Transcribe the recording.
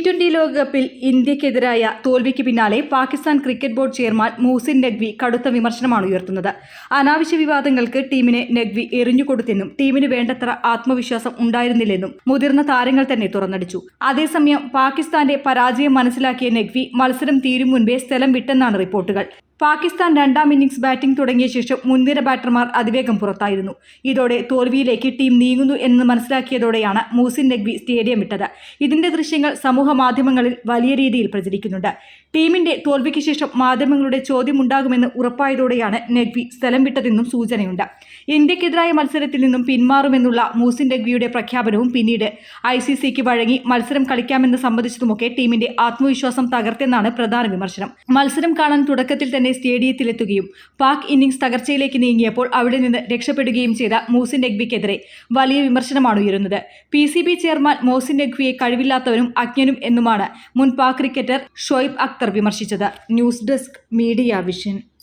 T20 ലോകകപ്പിൽ ഇന്ത്യക്കെതിരായ തോൽവിക്ക് പിന്നാലെ Pakistan cricket board chairman Mohsin Naqvi കടുത്ത വിമർശനമാണ് ഉയർത്തുന്നത്. അനാവശ്യ വിവാദങ്ങൾക്ക് ടീമിനെ നഖ്വി എറിഞ്ഞുകൊടുത്തെന്നും ടീമിന് വേണ്ടത്ര ആത്മവിശ്വാസം ഉണ്ടായിരുന്നില്ലെന്നും മുതിർന്ന താരങ്ങൾ തന്നെ തുറന്നടിച്ചു. അതേസമയം പാകിസ്ഥാന്റെ പരാജയം മനസ്സിലാക്കിയ നഖ്വി മത്സരം തീരും മുൻപേ സ്ഥലം വിട്ടെന്നാണ് റിപ്പോർട്ടുകൾ. പാകിസ്ഥാൻ രണ്ടാം ഇന്നിംഗ്സ് ബാറ്റിംഗ് തുടങ്ങിയ ശേഷം മുൻനിര ബാറ്റർമാർ അതിവേഗം പുറത്തായിരുന്നു. ഇതോടെ തോൽവിയിലേക്ക് ടീം നീങ്ങുന്നു എന്ന് മനസ്സിലാക്കിയതോടെയാണ് മൂസിൻ നഖ്വി സ്റ്റേഡിയം വിട്ടത്. ഇതിന്റെ ദൃശ്യങ്ങൾ സമൂഹ മാധ്യമങ്ങളിൽ വലിയ രീതിയിൽ പ്രചരിക്കുന്നുണ്ട്. ടീമിന്റെ തോൽവിക്ക് ശേഷം മാധ്യമങ്ങളുടെ ചോദ്യമുണ്ടാകുമെന്ന് ഉറപ്പായതോടെയാണ് നഖ്വി സ്ഥലം വിട്ടതെന്നും സൂചനയുണ്ട്. ഇന്ത്യക്കെതിരായ മത്സരത്തിൽ നിന്നും പിന്മാറുമെന്നുള്ള മൂസിൻ നഖ്വിയുടെ പ്രഖ്യാപനവും പിന്നീട് ICCക്ക് വഴങ്ങി മത്സരം കളിക്കാമെന്ന് സമ്മതിച്ചതുമൊക്കെ ടീമിന്റെ ആത്മവിശ്വാസം തകർത്തെന്നാണ് പ്രധാന വിമർശനം. മത്സരം കാണാൻ തുടക്കത്തിൽ തന്നെ സ്റ്റേഡിയത്തിലെത്തുകയും പാക് ഇന്നിംഗ്സ് തകർച്ചയിലേക്ക് നീങ്ങിയപ്പോൾ അവിടെ നിന്ന് രക്ഷപ്പെടുകയും ചെയ്ത മൂസിൻ നഖ്വിക്കെതിരെ വലിയ വിമർശനമാണ് ഉയരുന്നത്. PCB ചെയർമാൻ മൂസിൻ നഖ്വിയെ കഴിവില്ലാത്തവനും അജ്ഞനും എന്നുമാണ് മുൻ പാക് ക്രിക്കറ്റർ ഷോയിബ് അക്തർ വിമർശിച്ചത്. News desk media vision.